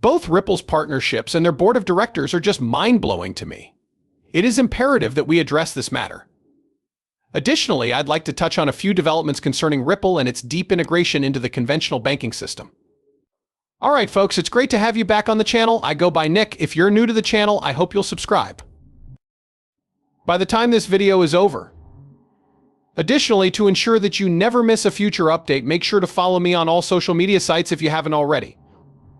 Both Ripple's partnerships and their board of directors are just mind-blowing to me. It is imperative that we address this matter. Additionally, I'd like to touch on a few developments concerning Ripple and its deep integration into the conventional banking system. Alright folks, it's great to have you back on the channel. I go by Nick. If you're new to the channel, I hope you'll subscribe by the time this video is over. Additionally, to ensure that you never miss a future update, make sure to follow me on all social media sites if you haven't already.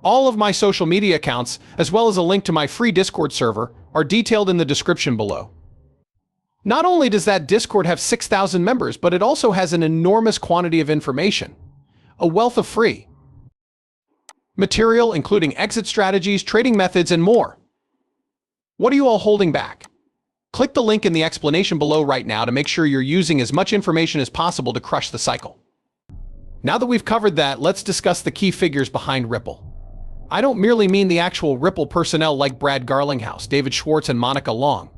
All of my social media accounts, as well as a link to my free Discord server, are detailed in the description below. Not only does that Discord have 6,000 members, but it also has an enormous quantity of information, a wealth of free material, including exit strategies, trading methods, and more. What are you all holding back? Click the link in the explanation below right now to make sure you're using as much information as possible to crush the cycle. Now that we've covered that, let's discuss the key figures behind Ripple. I don't merely mean the actual Ripple personnel like Brad Garlinghouse, David Schwartz, and Monica Long.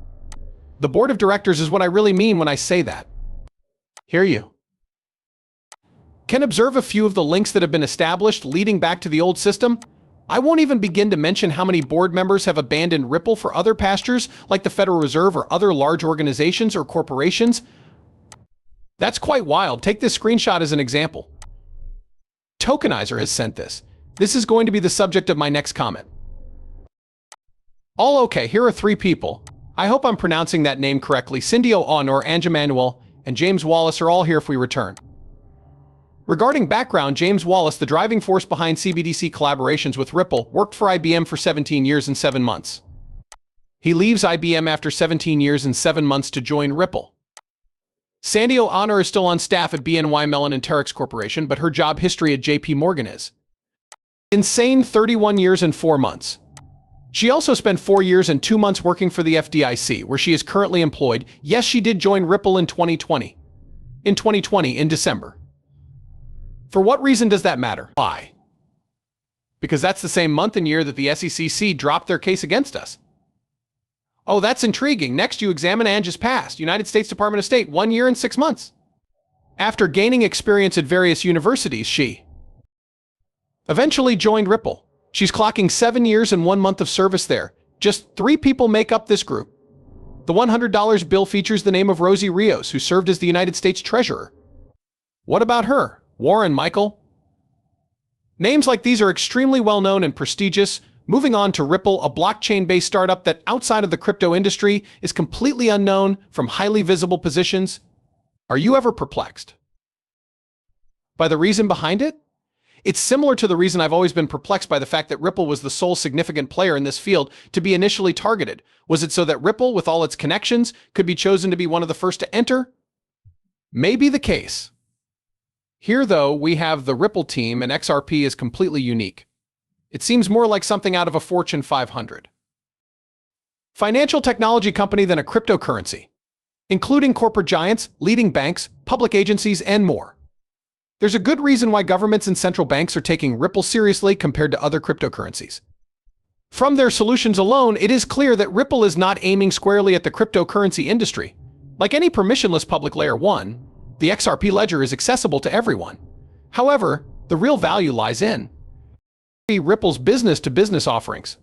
The board of directors is what I really mean when I say that. Here you can observe a few of the links that have been established leading back to the old system. I won't even begin to mention how many board members have abandoned Ripple for other pastures, like the Federal Reserve or other large organizations or corporations. That's quite wild. Take this screenshot as an example. Tokenizer has sent this. This is going to be the subject of my next comment. All okay, here are 3 people. I hope I'm pronouncing that name correctly. Cindy O'Onor, Anja Manuel, and James Wallace are all here if we return. Regarding background, James Wallace, the driving force behind CBDC collaborations with Ripple, worked for IBM for 17 years and 7 months. He leaves IBM after 17 years and 7 months to join Ripple. Sandy O'Onor is still on staff at BNY Mellon and Terex Corporation, but her job history at JP Morgan is insane, 31 years and 4 months. She also spent 4 years and 2 months working for the FDIC, where she is currently employed. Yes, she did join Ripple in 2020. In December. For what reason does that matter? Why? Because that's the same month and year that the SEC dropped their case against us. Oh, that's intriguing. Next, you examine Anja's past. United States Department of State, 1 year and 6 months. After gaining experience at various universities, she eventually joined Ripple. She's clocking 7 years and 1 month of service there. Just 3 people make up this group. The $100 bill features the name of Rosie Rios, who served as the United States Treasurer. What about her? Warren Michael? Names like these are extremely well-known and prestigious. Moving on to Ripple, a blockchain-based startup that outside of the crypto industry is completely unknown from highly visible positions. Are you ever perplexed by the reason behind it? It's similar to the reason I've always been perplexed by the fact that Ripple was the sole significant player in this field to be initially targeted. Was it so that Ripple, with all its connections, could be chosen to be one of the first to enter? Maybe the case. Here, though, we have the Ripple team, and XRP is completely unique. It seems more like something out of a Fortune 500 financial technology company than a cryptocurrency, including corporate giants, leading banks, public agencies, and more. There's a good reason why governments and central banks are taking Ripple seriously compared to other cryptocurrencies. From their solutions alone, it is clear that Ripple is not aiming squarely at the cryptocurrency industry. Like any permissionless public layer 1, the XRP ledger is accessible to everyone. However, the real value lies in Ripple's business-to-business offerings.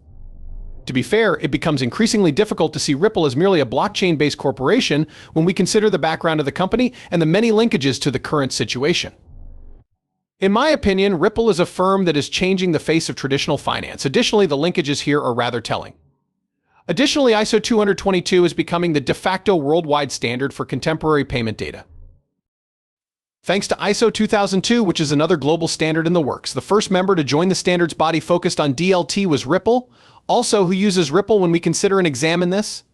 To be fair, it becomes increasingly difficult to see Ripple as merely a blockchain-based corporation when we consider the background of the company and the many linkages to the current situation. In my opinion, Ripple is a firm that is changing the face of traditional finance. Additionally, the linkages here are rather telling. Additionally, ISO 20022 is becoming the de facto worldwide standard for contemporary payment data. Thanks to ISO 2002, which is another global standard in the works. The first member to join the standards body focused on DLT was Ripple. Also, who uses Ripple when we consider and examine this?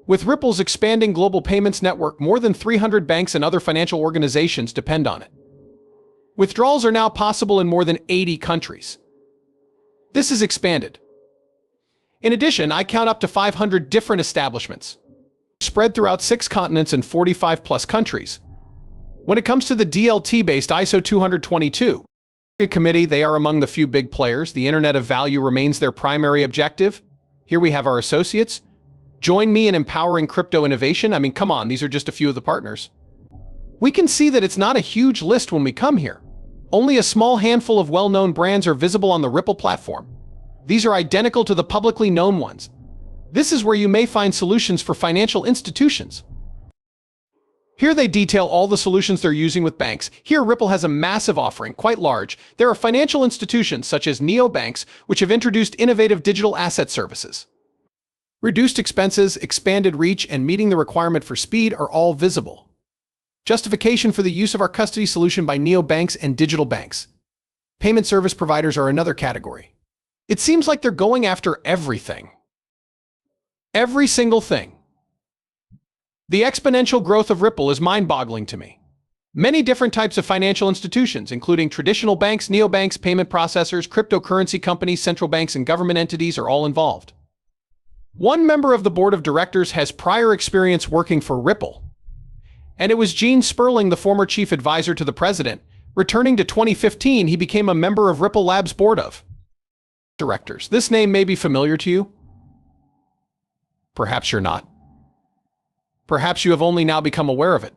With Ripple's expanding global payments network, more than 300 banks and other financial organizations depend on it. Withdrawals are now possible in more than 80 countries. This is expanded. In addition, I count up to 500 different establishments, spread throughout 6 continents and 45+ countries. When it comes to the DLT-based ISO 20022 committee, they are among the few big players. The Internet of Value remains their primary objective. Here we have our associates. Join me in empowering crypto innovation. I mean, come on, these are just a few of the partners. We can see that it's not a huge list when we come here. Only a small handful of well-known brands are visible on the Ripple platform. These are identical to the publicly known ones. This is where you may find solutions for financial institutions. Here they detail all the solutions they're using with banks. Here, Ripple has a massive offering, quite large. There are financial institutions such as neobanks, which have introduced innovative digital asset services. Reduced expenses, expanded reach, and meeting the requirement for speed are all visible. Justification for the use of our custody solution by neobanks and digital banks. Payment service providers are another category. It seems like they're going after everything. Every single thing. The exponential growth of Ripple is mind-boggling to me. Many different types of financial institutions, including traditional banks, neobanks, payment processors, cryptocurrency companies, central banks, and government entities are all involved. One member of the board of directors has prior experience working for Ripple, and it was Gene Sperling, the former chief advisor to the president. Returning to 2015, he became a member of Ripple Labs' board of directors. This name may be familiar to you. Perhaps you're not. Perhaps you have only now become aware of it.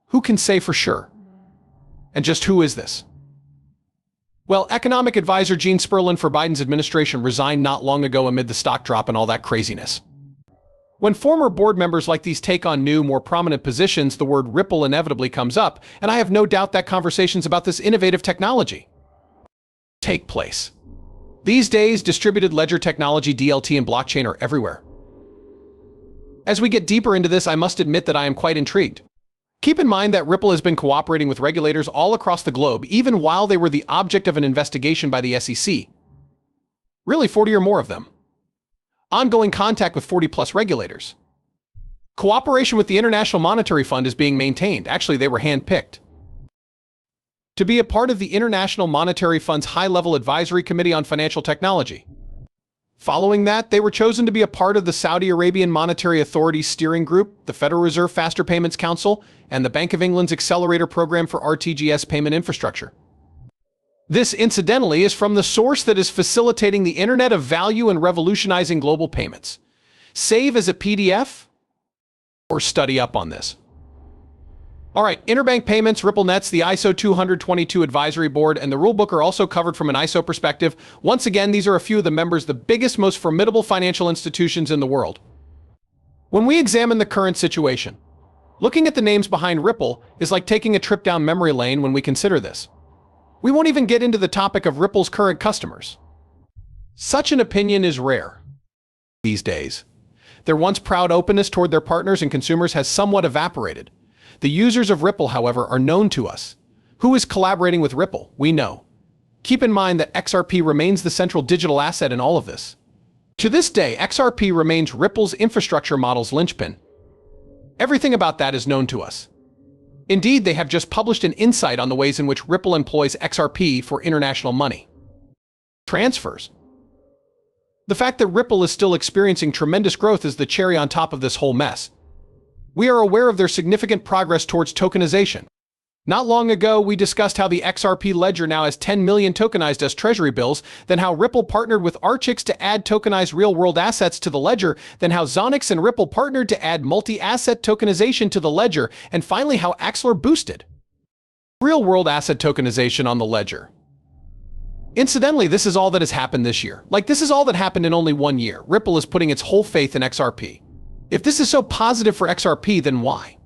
Who can say for sure? And just who is this? Well, economic advisor Gene Sperling for Biden's administration resigned not long ago amid the stock drop and all that craziness. When former board members like these take on new, more prominent positions, the word Ripple inevitably comes up, and I have no doubt that conversations about this innovative technology take place. These days, distributed ledger technology, DLT, and blockchain are everywhere. As we get deeper into this, I must admit that I am quite intrigued. Keep in mind that Ripple has been cooperating with regulators all across the globe, even while they were the object of an investigation by the SEC. Really, 40 or more of them. Ongoing contact with 40-plus regulators. Cooperation with the International Monetary Fund is being maintained. Actually, they were handpicked to be a part of the International Monetary Fund's High-Level Advisory Committee on Financial Technology. Following that, they were chosen to be a part of the Saudi Arabian Monetary Authority's steering group, the Federal Reserve Faster Payments Council, and the Bank of England's Accelerator Program for RTGS payment infrastructure. This, incidentally, is from the source that is facilitating the Internet of Value and revolutionizing global payments. Save as a PDF or study up on this. All right, interbank payments, RippleNets, the ISO 222 Advisory Board, and the rulebook are also covered from an ISO perspective. Once again, these are a few of the members, the biggest, most formidable financial institutions in the world. When we examine the current situation, looking at the names behind Ripple is like taking a trip down memory lane when we consider this. We won't even get into the topic of Ripple's current customers. Such an opinion is rare these days. Their once proud openness toward their partners and consumers has somewhat evaporated. The users of Ripple, however, are known to us. Who is collaborating with Ripple? We know. Keep in mind that XRP remains the central digital asset in all of this. To this day, XRP remains Ripple's infrastructure model's linchpin. Everything about that is known to us. Indeed, they have just published an insight on the ways in which Ripple employs XRP for international money transfers. The fact that Ripple is still experiencing tremendous growth is the cherry on top of this whole mess. We are aware of their significant progress towards tokenization. Not long ago, we discussed how the XRP ledger now has 10 million tokenized as treasury bills, then how Ripple partnered with Archix to add tokenized real-world assets to the ledger, then how Zonix and Ripple partnered to add multi-asset tokenization to the ledger, and finally how Axelar boosted real-world asset tokenization on the ledger. Incidentally, this is all that has happened this year. This is all that happened in only 1 year. Ripple is putting its whole faith in XRP. If this is so positive for XRP, then why?